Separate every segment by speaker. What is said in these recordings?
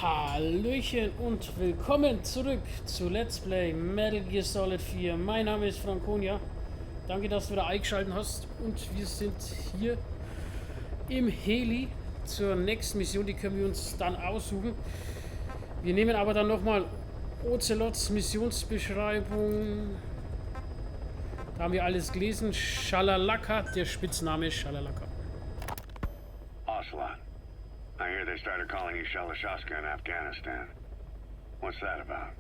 Speaker 1: Hallöchen und willkommen zurück zu Let's Play Metal Gear Solid 4. Mein Name ist Frankonia. Danke, dass du wieder eingeschaltet hast. Und wir sind hier im Heli zur nächsten Mission. Die können wir uns dann aussuchen. Wir nehmen aber dann nochmal Ocelots Missionsbeschreibung. Da haben wir alles gelesen. Schalalaka, der Spitzname ist Schalalaka.
Speaker 2: Ocelot. I hear they started calling you Shalashaska in Afghanistan. What's that about?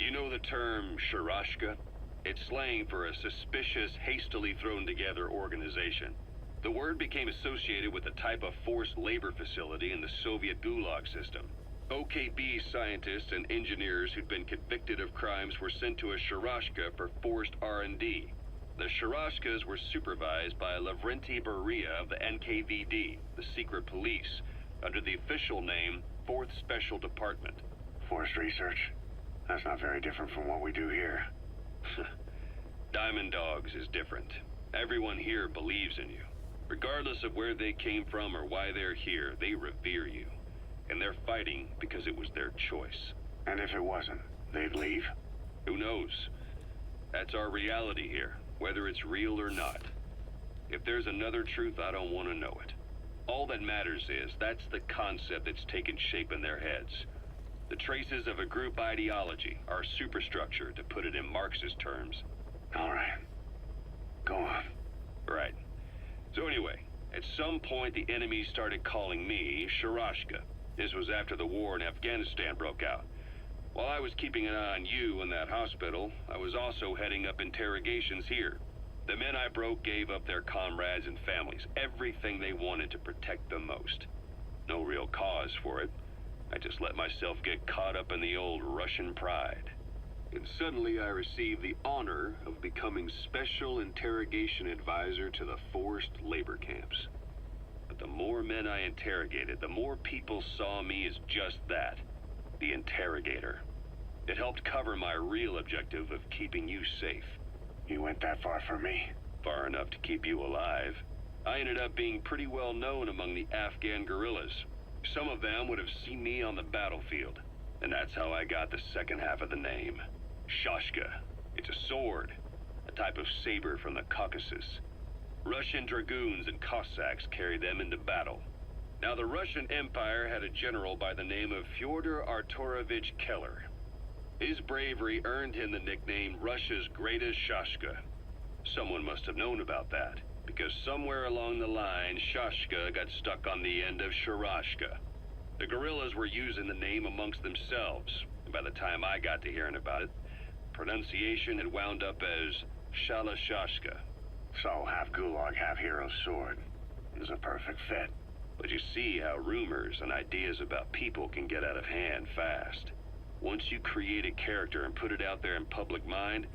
Speaker 3: You know the term Sharashka? It's slang for a suspicious, hastily thrown together organization. The word became associated with a type of forced labor facility in the Soviet Gulag system. OKB scientists and engineers who'd been convicted of crimes were sent to a Sharashka for forced R&D. The Sharashkas were supervised by Lavrenti Beria of the NKVD, the secret police, under the official name 4th Special Department.
Speaker 2: Forced research? That's not very different from what we do here.
Speaker 3: Diamond Dogs is different. Everyone here believes in you. Regardless of where they came from or why they're here, they revere you. And they're fighting because it was their choice.
Speaker 2: And if it wasn't, they'd leave?
Speaker 3: Who knows? That's our reality here, whether it's real or not. If there's another truth, I don't want to know it. All that matters is that's the concept that's taken shape in their heads. The traces of a group ideology, our superstructure, to put it in Marxist terms.
Speaker 2: All right. Go on.
Speaker 3: Right. So anyway, at some point the enemy started calling me Sharashka. This was after the war in Afghanistan broke out. While I was keeping an eye on you in that hospital, I was also heading up interrogations here. The men I broke gave up their comrades and families, everything they wanted to protect them most. No real cause for it. I just let myself get caught up in the old Russian pride. And suddenly I received the honor of becoming Special Interrogation Advisor to the forced labor camps. But the more men I interrogated, the more people saw me as just that, the interrogator. It helped cover my real objective of keeping you safe.
Speaker 2: You went that far for me?
Speaker 3: Far enough to keep you alive. I ended up being pretty well known among the Afghan guerrillas. Some of them would have seen me on the battlefield, and that's how I got the second half of the name. Shashka. It's a sword, a type of saber from the Caucasus. Russian dragoons and Cossacks carried them into battle. Now, the Russian Empire had a general by the name of Fyodor Arturovich Keller. His bravery earned him the nickname Russia's Greatest Shashka. Someone must have known about that, because somewhere along the line, Shashka got stuck on the end of Sharashka. The guerrillas were using the name amongst themselves, and by the time I got to hearing about it, pronunciation had wound up as Shalashashka.
Speaker 2: So, half Gulag, half Hero sword. Is a perfect fit.
Speaker 3: But you see how rumors and ideas about people can get out of hand fast. Once you create a character and put it out there in public mind,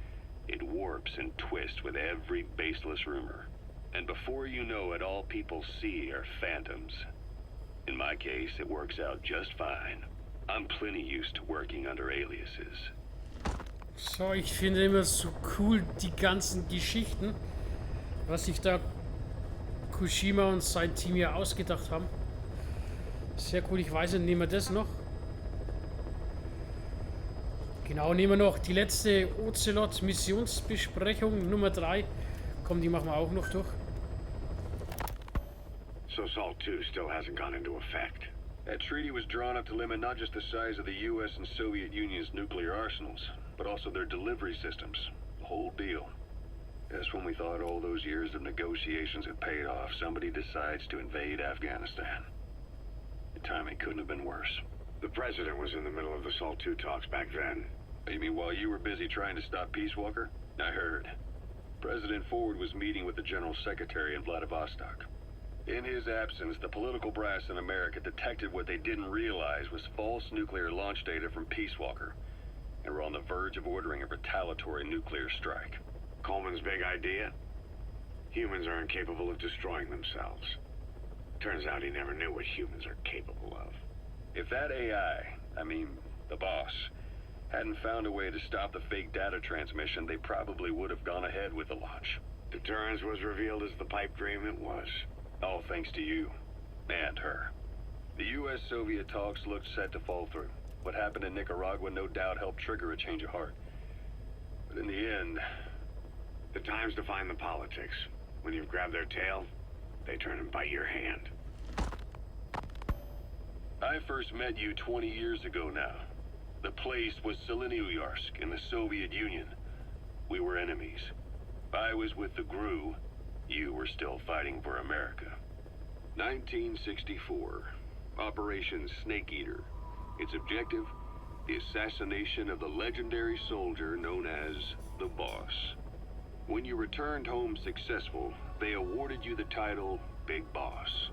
Speaker 3: it warps and twists with every baseless rumor. And before you know it, all people see are phantoms. In my case, it works out just fine. I'm plenty used to working under aliases.
Speaker 1: So, ich finde immer so cool die ganzen Geschichten, was sich da Kojima und sein Team hier ausgedacht haben. Sehr cool, ich weiß nicht, nehmen wir das noch? Genau, nehmen wir noch die letzte Ocelot Missionsbesprechung Nummer 3. Komm, die machen wir auch noch durch.
Speaker 2: So SALT 2 still hasn't gone into effect.
Speaker 3: That treaty was drawn up to limit not just the size of the U.S. and Soviet Union's nuclear arsenals, but also their delivery systems. The whole deal. Just when we thought all those years of negotiations had paid off, somebody decides to invade Afghanistan. The timing couldn't have been worse.
Speaker 2: The president was in the middle of the SALT 2 talks back then.
Speaker 3: You mean while you were busy trying to stop Peace Walker? I heard. President Ford was meeting with the General Secretary in Vladivostok. In his absence, the political brass in America detected what they didn't realize was false nuclear launch data from Peace Walker, and were on the verge of ordering a retaliatory nuclear strike.
Speaker 2: Coleman's big idea? Humans are incapable of destroying themselves. Turns out he never knew what humans are capable of.
Speaker 3: If that AI, the boss, hadn't found a way to stop the fake data transmission, they probably would have gone ahead with the launch.
Speaker 2: Deterrence was revealed as the pipe dream it was.
Speaker 3: All thanks to you. And her. The U.S.-Soviet talks looked set to fall through. What happened in Nicaragua no doubt helped trigger a change of heart. But in the end...
Speaker 2: The times define the politics. When you've grabbed their tail, they turn and bite your hand.
Speaker 3: I first met you 20 years ago now. The place was Selenouyarsk in the Soviet Union. We were enemies. I was with the GRU. You were still fighting for America. 1964. Operation Snake Eater. Its objective? The assassination of the legendary soldier known as the Boss. When you returned home successful, they awarded you the title Big Boss.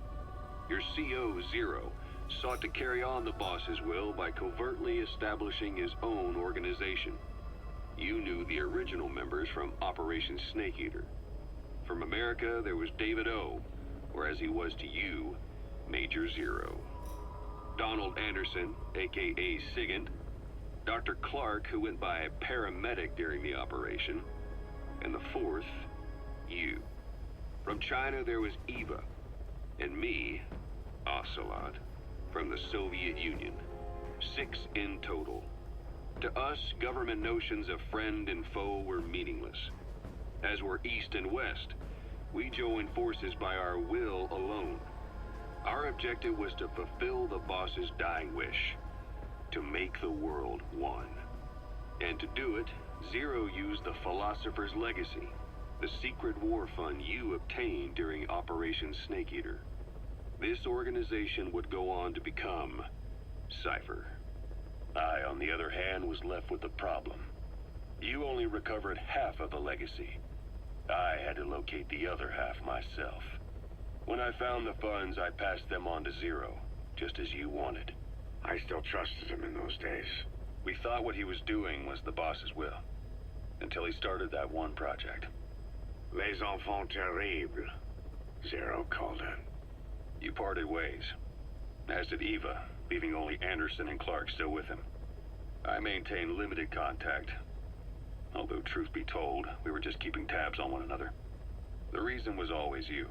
Speaker 3: Your CO, Zero, sought to carry on the boss's will by covertly establishing his own organization. You knew the original members from Operation Snake Eater. From America, there was David O, or as he was to you, Major Zero. Donald Anderson, aka Sigint, Dr. Clark, who went by paramedic during the operation, and the fourth, you. From China, there was Eva, and me, Ocelot, from the Soviet Union. 6 in total. To us, government notions of friend and foe were meaningless. As were East and West, we joined forces by our will alone. Our objective was to fulfill the boss's dying wish, to make the world one. And to do it, Zero used the Philosopher's Legacy, the secret war fund you obtained during Operation Snake Eater. This organization would go on to become Cypher. I, on the other hand, was left with the problem. You only recovered half of the legacy. I had to locate the other half myself. When I found the funds, I passed them on to Zero, just as you wanted.
Speaker 2: I still trusted him in those days.
Speaker 3: We thought what he was doing was the boss's will, until he started that one project.
Speaker 2: Les enfants terribles, Zero called it.
Speaker 3: You parted ways, as did Eva, leaving only Anderson and Clark still with him. I maintained limited contact, although truth be told, we were just keeping tabs on one another. The reason was always you.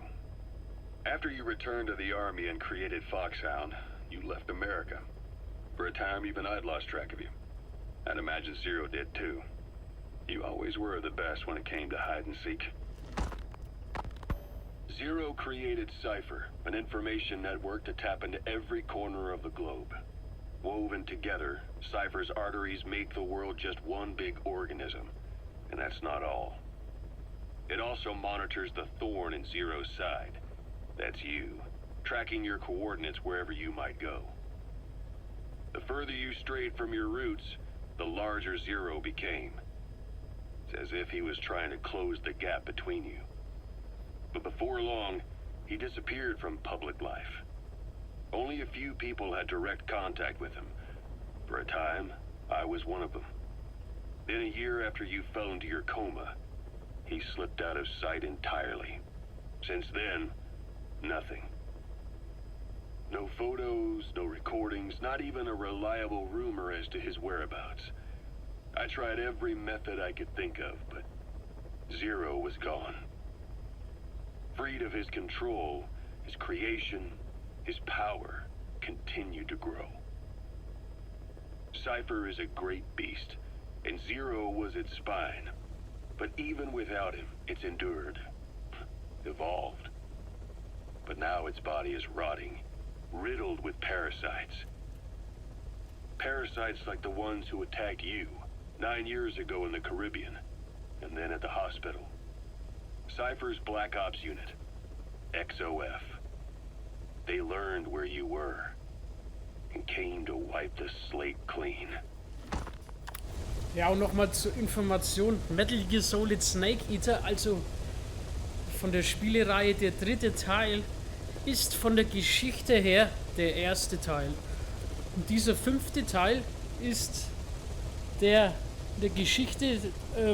Speaker 3: After you returned to the Army and created Foxhound, you left America. For a time, even I'd lost track of you. I'd imagine Zero did too. You always were the best when it came to hide and seek. Zero created Cypher, an information network to tap into every corner of the globe. Woven together, Cypher's arteries make the world just one big organism. And that's not all. It also monitors the thorn in Zero's side. That's you, tracking your coordinates wherever you might go. The further you strayed from your roots, the larger Zero became. It's as if he was trying to close the gap between you. But before long, he disappeared from public life. Only a few people had direct contact with him. For a time, I was one of them. Then a year after you fell into your coma, he slipped out of sight entirely. Since then, nothing. No photos, no recordings, not even a reliable rumor as to his whereabouts. I tried every method I could think of, but Zero was gone. Freed of his control, his creation, his power continued to grow. Cypher is a great beast, and Zero was its spine. But even without him, it's endured, evolved. But now its body is rotting, riddled with parasites. Parasites like the ones who attacked you 9 years ago in the Caribbean, and then at the hospital. Cypher's Black Ops Unit, XOF. They learned where you were, and came to wipe the slate clean.
Speaker 1: Ja, und nochmal zur Information, Metal Gear Solid Snake Eater, also von der Spielereihe der 3. Teil, ist von der Geschichte her der 1. Teil. Und dieser 5. Teil ist der Geschichte,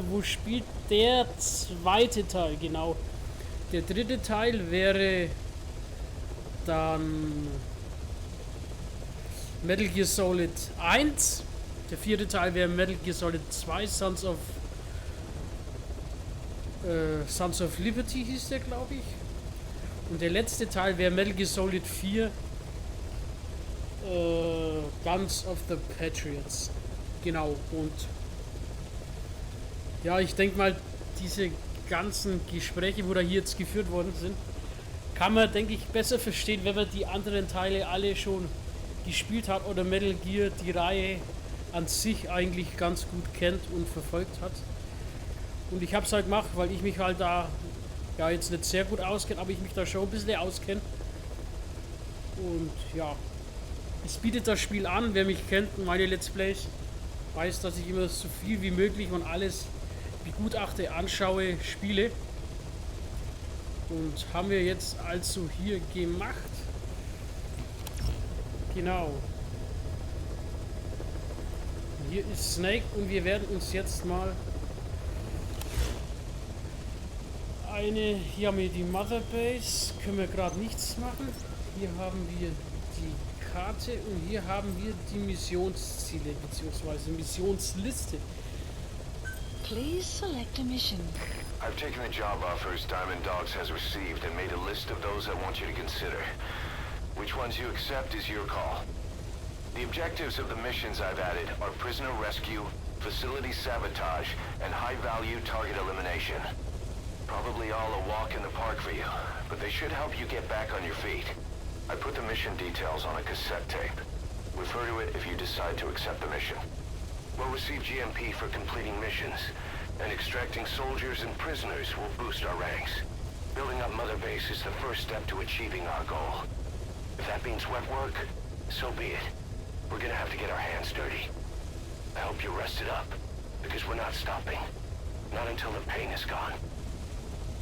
Speaker 1: wo spielt der 2. Teil, genau. Der 3. Teil wäre dann Metal Gear Solid 1. Der 4. Teil wäre Metal Gear Solid 2, Sons of Liberty hieß der, glaube ich. Und der letzte Teil wäre Metal Gear Solid 4, Guns of the Patriots. Genau, und ja, ich denke mal, diese ganzen Gespräche, wo da hier jetzt geführt worden sind, kann man, denke ich, besser verstehen, wenn man die anderen Teile alle schon gespielt hat oder Metal Gear, die Reihe an sich eigentlich ganz gut kennt und verfolgt hat. Und ich habe es halt gemacht, weil ich mich halt da ja jetzt nicht sehr gut auskenne, aber ich mich da schon ein bisschen auskenne. Und ja, es bietet das Spiel an, wer mich kennt und meine Let's Plays, weiß, dass ich immer so viel wie möglich und alles begutachte, anschaue, spiele. Und haben wir jetzt also hier gemacht. Genau. Hier ist Snake und wir werden uns jetzt mal hier haben wir die Mother Base, können wir gerade nichts machen. Hier haben wir die Karte und hier haben wir die Missionsziele bzw. Missionsliste.
Speaker 4: Please select a mission.
Speaker 5: I've taken the job offers Diamond Dogs has received and made a list of those I want you to consider. Which ones you accept is your call. The objectives of the missions I've added are prisoner rescue, facility sabotage, and high-value target elimination. Probably all a walk in the park for you, but they should help you get back on your feet. I put the mission details on a cassette tape. Refer to it if you decide to accept the mission. We'll receive GMP for completing missions, and extracting soldiers and prisoners will boost our ranks. Building up Mother Base is the first step to achieving our goal. If that means wet work, so be it. We're gonna have to get our hands dirty. I hope you're rested up, because we're not stopping. Not until the pain is gone.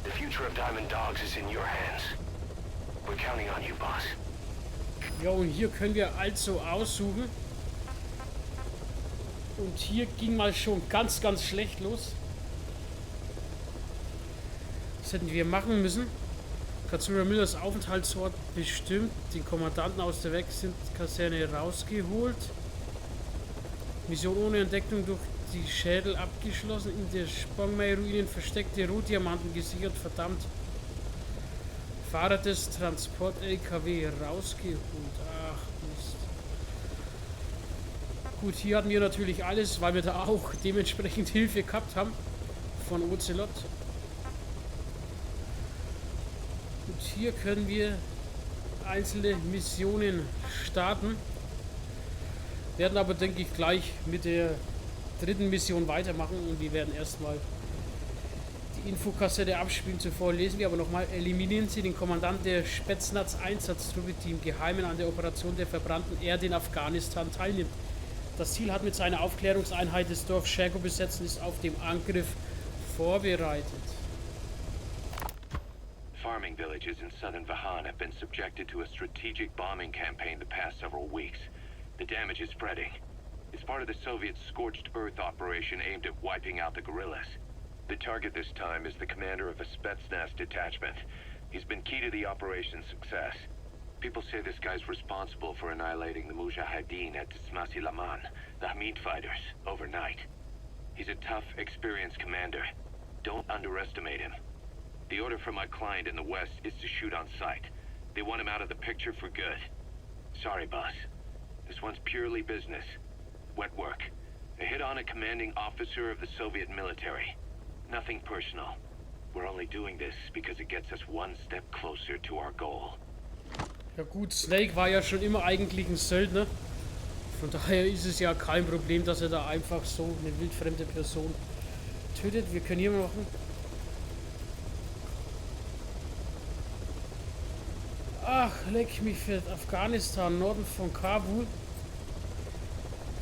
Speaker 5: The future of Diamond Dogs is in your hands. We're counting on you, boss.
Speaker 1: Ja, und hier können wir also aussuchen. Und hier ging mal schon ganz, ganz schlecht los. Was hätten wir machen müssen? Katsura Millers Aufenthaltsort bestimmt. Den Kommandanten aus der Wechselkaserne rausgeholt. Mission ohne Entdeckung durch die Schädel abgeschlossen. In der Spongmei-Ruinen versteckte Rohdiamanten gesichert. Verdammt. Fahrer des Transport-LKW rausgeholt. Ach Mist. Gut, hier hatten wir natürlich alles, weil wir da auch dementsprechend Hilfe gehabt haben von Ocelot. Und hier können wir einzelne Missionen starten. Werden aber, denke ich, gleich mit der dritten Mission weitermachen und wir werden erstmal die Infokassette abspielen. Zuvor lesen wir aber nochmal: Eliminieren Sie den Kommandanten der Spetsnaz-Einsatztruppe, die im Geheimen an der Operation der verbrannten Erde in Afghanistan teilnimmt. Das Ziel hat mit seiner Aufklärungseinheit das Dorf Shergo besetzt und ist auf den Angriff vorbereitet.
Speaker 3: Farming villages in southern Vahan have been subjected to a strategic bombing campaign the past several weeks. The damage is spreading. It's part of the Soviet Scorched Earth operation aimed at wiping out the guerrillas. The target this time is the commander of a Spetsnaz detachment. He's been key to the operation's success. People say this guy's responsible for annihilating the Mujahideen at Tsmasi Laman, the Hamid fighters, overnight. He's a tough, experienced commander. Don't underestimate him. The order from my client in the west is to shoot on sight. They want him out of the picture for good. Sorry, boss. This one's purely business. Wet work. A hit on a commanding officer of the Soviet military. Nothing personal. We're only doing this because it gets us one step closer to our goal.
Speaker 1: Ja gut, Snake war ja schon immer eigentlich ein Söldner. Von daher ist es ja kein Problem, dass er da einfach so eine wildfremde Person tötet. Wir können hier machen. Ach, leck mich fett. Afghanistan, Norden von Kabul.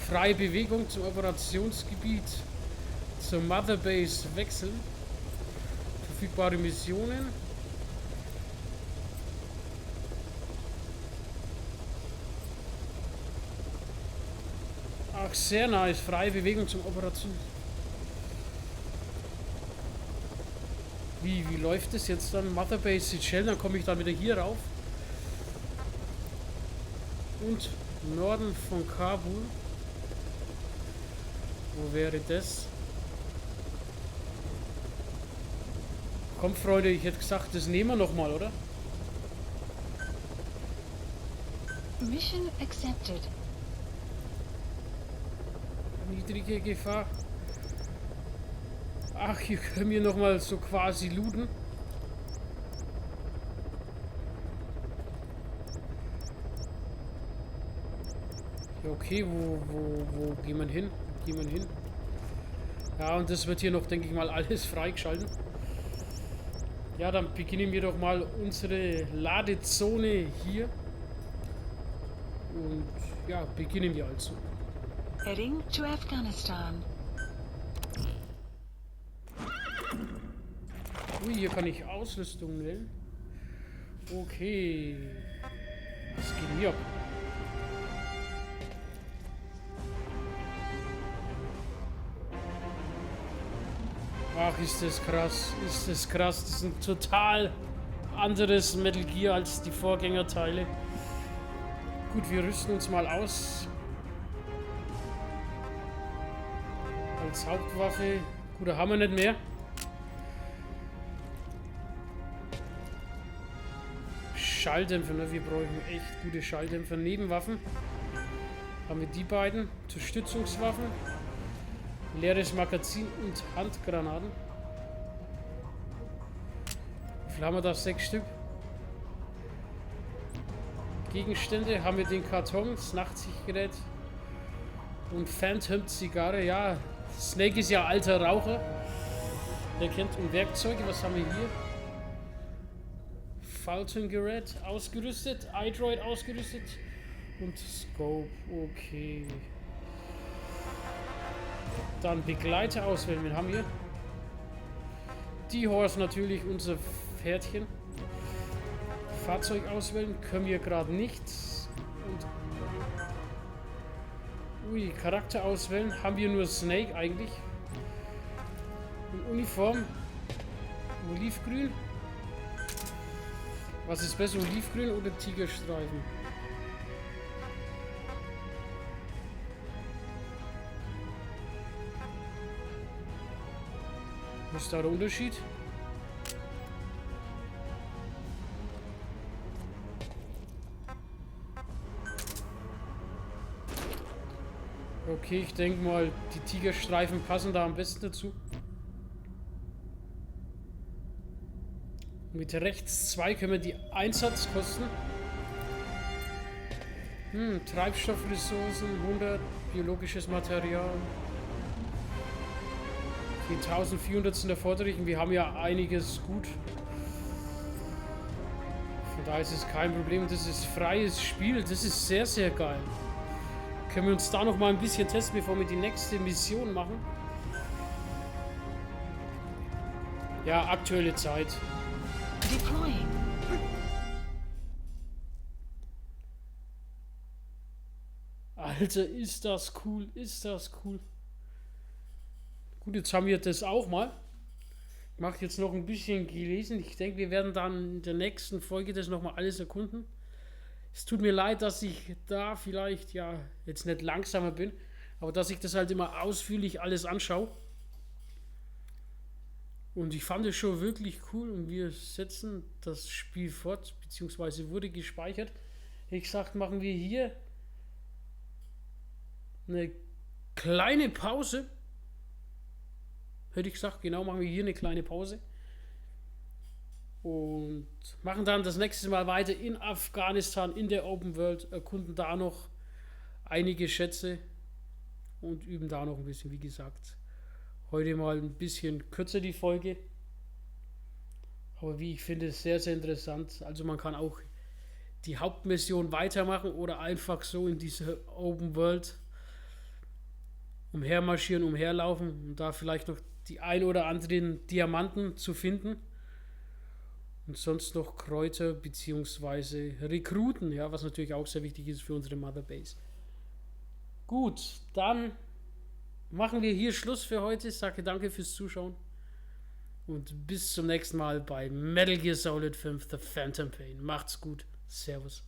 Speaker 1: Freie Bewegung zum Operationsgebiet. Zur Mother Base wechseln. Verfügbare Missionen. Ach, sehr nice. Freie Bewegung zum Operation. Wie läuft das jetzt dann? Mother Base Seychellen, dann komme ich dann wieder hier rauf. Und Norden von Kabul. Wo wäre das? Komm, Freunde, ich hätte gesagt, das nehmen wir nochmal, oder?
Speaker 4: Mission accepted.
Speaker 1: Niedrige Gefahr. Ach, hier können wir nochmal so quasi looten. Ja, okay, wo gehen wir hin? Gehen wir hin? Ja, und das wird hier noch, denke ich mal, alles freigeschalten. Ja, dann beginnen wir doch mal unsere Ladezone hier. Und ja, beginnen wir also.
Speaker 4: Heading to Afghanistan.
Speaker 1: Ui, hier kann ich Ausrüstung wählen. Okay. Was geht denn hier ab? Ach, ist das krass. Ist das krass. Das ist ein total anderes Metal Gear als die Vorgängerteile. Gut, wir rüsten uns mal aus. Als Hauptwaffe. Gut, da haben wir nicht mehr. Schalldämpfer, ne? Wir brauchen echt gute Schalldämpfer. Nebenwaffen haben wir die beiden. Unterstützungswaffen. Leeres Magazin und Handgranaten. Wie viel haben wir da? 6 Stück. Gegenstände haben wir den Karton, das Nachtsichtgerät und Phantom Zigarre. Ja, Snake ist ja alter Raucher. Der kennt und Werkzeuge. Was haben wir hier? Faltengerät ausgerüstet, iDroid ausgerüstet und Scope. Okay. Dann Begleiter auswählen. Wen haben wir? Die Horse natürlich, unser Pferdchen. Fahrzeug auswählen können wir gerade nicht. Und ui, Charakter auswählen. Haben wir nur Snake eigentlich. Und Uniform. Olivgrün. Was ist besser, Olivgrün oder Tigerstreifen? Was ist da der Unterschied? Okay, ich denke mal, die Tigerstreifen passen da am besten dazu. Mit rechts 2 können wir die Einsatzkosten. Treibstoffressourcen, 100, biologisches Material. 1400 sind erforderlich und wir haben ja einiges gut. Von daher ist es kein Problem. Das ist freies Spiel. Das ist sehr, sehr geil. Können wir uns da noch mal ein bisschen testen, bevor wir die nächste Mission machen? Ja, aktuelle Zeit.
Speaker 4: Deploying.
Speaker 1: Alter, ist das cool. Ist das cool. Gut, jetzt haben wir das auch mal. Ich mache jetzt noch ein bisschen gelesen. Ich denke, wir werden dann in der nächsten Folge das nochmal alles erkunden. Es tut mir leid, dass ich da vielleicht ja jetzt nicht langsamer bin, aber dass ich das halt immer ausführlich alles anschaue. Und ich fand es schon wirklich cool und wir setzen das Spiel fort, beziehungsweise wurde gespeichert. Wie gesagt, machen wir hier eine kleine Pause. Hätte ich gesagt, genau, machen wir hier eine kleine Pause. Und machen dann das nächste Mal weiter in Afghanistan, in der Open World, erkunden da noch einige Schätze und üben da noch ein bisschen, wie gesagt. Heute mal ein bisschen kürzer die Folge. Aber wie ich finde, sehr, sehr interessant. Also man kann auch die Hauptmission weitermachen oder einfach so in dieser Open World umhermarschieren, umherlaufen und da vielleicht noch die ein oder anderen Diamanten zu finden. Und sonst noch Kräuter bzw. Rekruten, ja, was natürlich auch sehr wichtig ist für unsere Mother Base. Gut, dann machen wir hier Schluss für heute. Ich sage danke fürs Zuschauen und bis zum nächsten Mal bei Metal Gear Solid 5 The Phantom Pain. Macht's gut. Servus.